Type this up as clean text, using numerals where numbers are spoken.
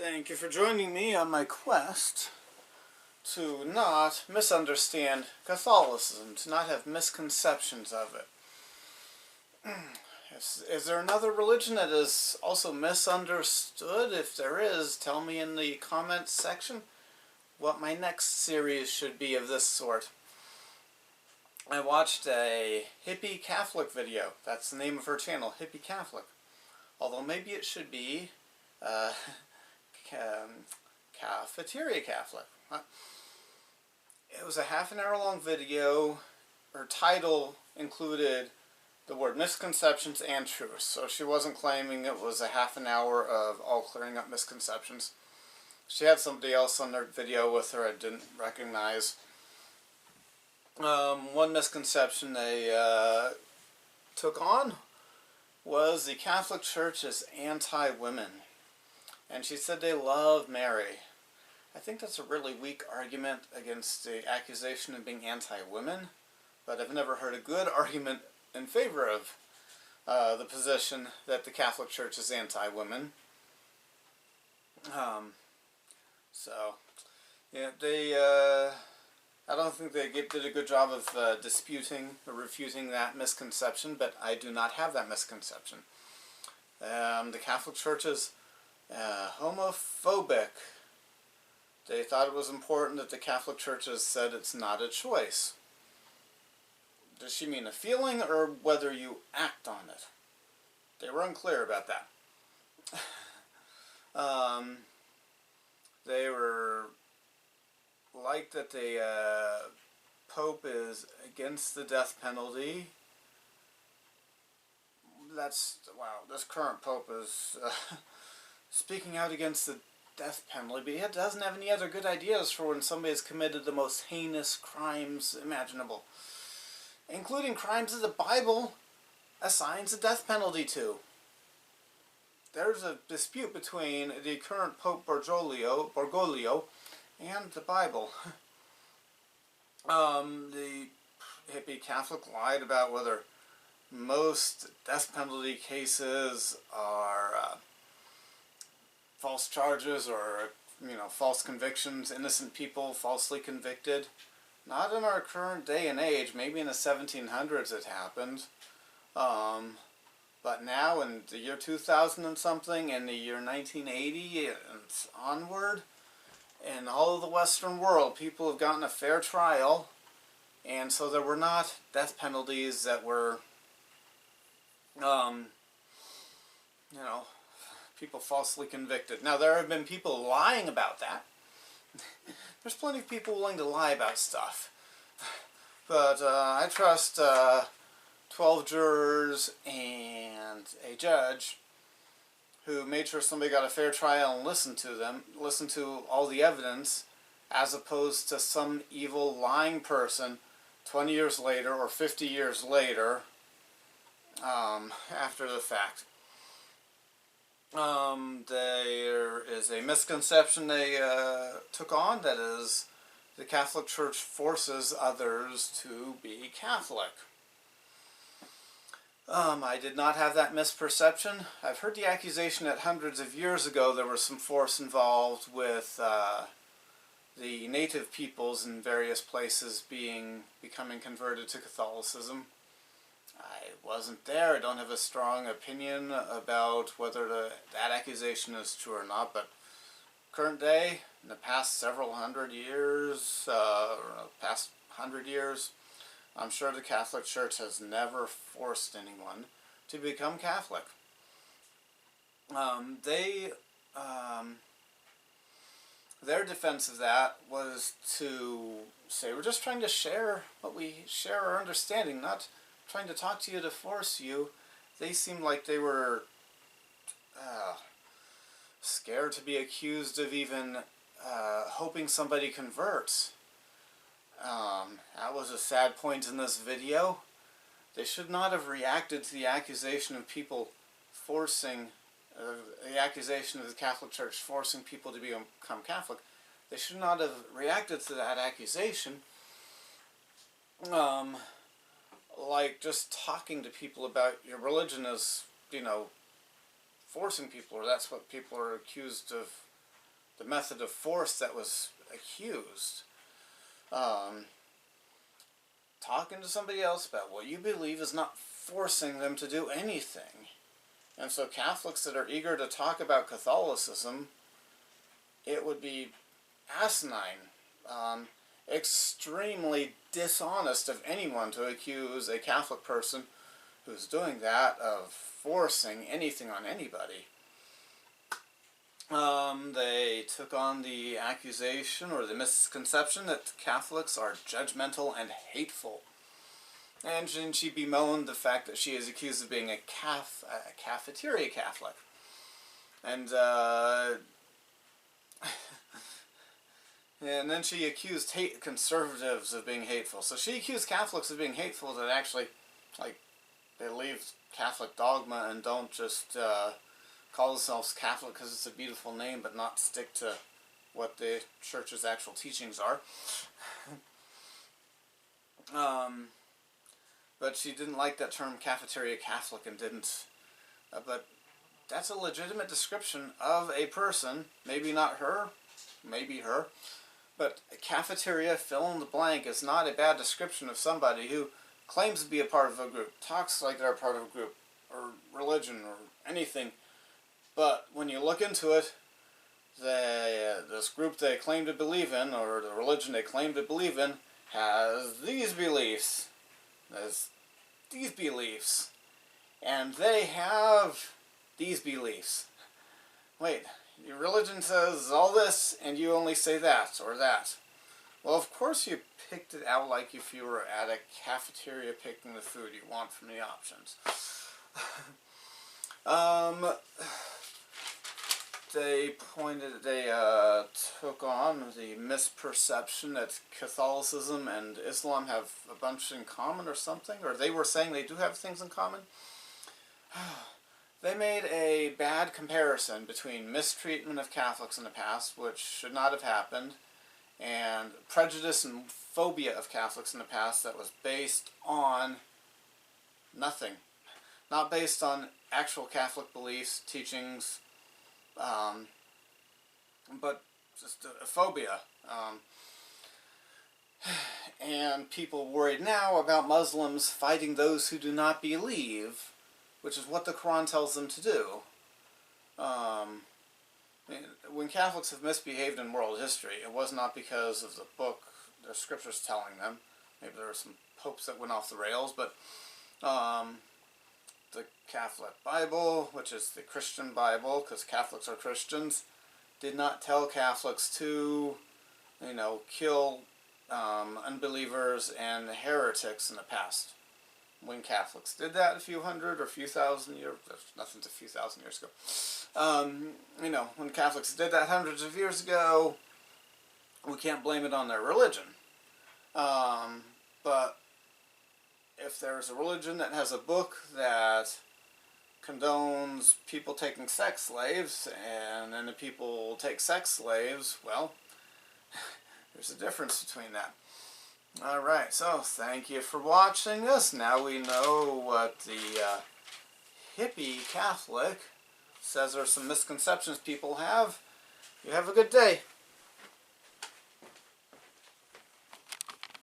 Thank you for joining me on my quest to not misunderstand Catholicism, to not have misconceptions of it. Is there another religion that is also misunderstood? If there is, tell me in the comments section what my next series should be of this sort. I watched a hippie Catholic video. That's the name of her channel, Hippie Catholic. Although maybe it should be Cafeteria Catholic. It was a half-an-hour long video. Her title included the word misconceptions and truths. So she wasn't claiming it was a half an hour of all clearing up misconceptions. She had somebody else on their video with her I didn't recognize. One misconception they took on was the Catholic Church is anti-women. And she said they love Mary. I think that's a really weak argument against the accusation of being anti-women, but I've never heard a good argument in favor of the position that the Catholic Church is anti-women. Yeah, I don't think they did a good job of disputing or refuting that misconception, but I do not have that misconception. The Catholic Church is homophobic. They thought it was important that the Catholic Church has said it's not a choice. Does she mean a feeling or whether you act on it? They were unclear about that. They were like that the Pope is against the death penalty. Wow, this current Pope is speaking out against the death penalty, but he doesn't have any other good ideas for when somebody has committed the most heinous crimes imaginable, including crimes that the Bible assigns the death penalty to. There's a dispute between the current Pope Bergoglio and the Bible. The hippie Catholic lied about whether most death penalty cases are false charges or, false convictions, innocent people falsely convicted. Not in our current day and age. Maybe in the 1700s it happened. But now in the year 2000 and something, in the year 1980 and onward, in all of the Western world, people have gotten a fair trial. And so there were not death penalties that were, people falsely convicted. Now, there have been people lying about that. There's plenty of people willing to lie about stuff. But I trust 12 jurors and a judge who made sure somebody got a fair trial and listened to all the evidence, as opposed to some evil lying person 20 years later or 50 years later after the fact. There is a misconception they took on, that is, the Catholic Church forces others to be Catholic. I did not have that misperception. I've heard the accusation that hundreds of years ago there was some force involved with the native peoples in various places becoming converted to Catholicism. I wasn't there. I don't have a strong opinion about whether that accusation is true or not, but current day, in the past several hundred years, past 100 years, I'm sure the Catholic Church has never forced anyone to become Catholic. Their defense of that was to say, we're just trying to share our understanding, not trying to talk to you to force you. They seemed like they were scared to be accused of even hoping somebody converts. That was a sad point in this video. They should not have reacted to the accusation of people the accusation of the Catholic Church forcing people to become Catholic. They should not have reacted to that accusation like just talking to people about your religion is, forcing people, or that's what people are accused of the method of force that was accused. Talking to somebody else about what you believe is not forcing them to do anything. And so Catholics that are eager to talk about Catholicism, it would be asinine, extremely dishonest of anyone to accuse a Catholic person who's doing that of forcing anything on anybody. They took on the accusation or the misconception that Catholics are judgmental and hateful. And she bemoaned the fact that she is accused of being a cafeteria Catholic. And, and then she accused conservatives of being hateful. So she accused Catholics of being hateful that actually, like, they leave Catholic dogma and don't just call themselves Catholic because it's a beautiful name, but not stick to what the church's actual teachings are. But she didn't like that term cafeteria Catholic and didn't. But that's a legitimate description of a person, maybe not her, maybe her, but a cafeteria, fill in the blank, is not a bad description of somebody who claims to be a part of a group, talks like they're a part of a group, or religion, or anything. But when you look into it, this group they claim to believe in, or the religion they claim to believe in, has these beliefs. There's these beliefs. And they have these beliefs. Wait, your religion says all this, and you only say that, or that. Well, of course you picked it out like if you were at a cafeteria picking the food you want from the options. They took on the misperception that Catholicism and Islam have a bunch in common or something, or they were saying they do have things in common. They made a bad comparison between mistreatment of Catholics in the past, which should not have happened, and prejudice and phobia of Catholics in the past that was based on nothing. Not based on actual Catholic beliefs, teachings, but just a phobia. And people worried now about Muslims fighting those who do not believe, which is what the Quran tells them to do. When Catholics have misbehaved in world history, it was not because of the book, the scriptures telling them. Maybe there were some popes that went off the rails, but the Catholic Bible, which is the Christian Bible, because Catholics are Christians, did not tell Catholics to, kill unbelievers and heretics in the past. When Catholics did that a few hundred or a few thousand years, nothing's a few thousand years ago. When Catholics did that hundreds of years ago, we can't blame it on their religion. But if there's a religion that has a book that condones people taking sex slaves, and then the people take sex slaves, well, there's a difference between that. Alright, so thank you for watching this. Now we know what the hippie Catholic says are some misconceptions people have. You have a good day.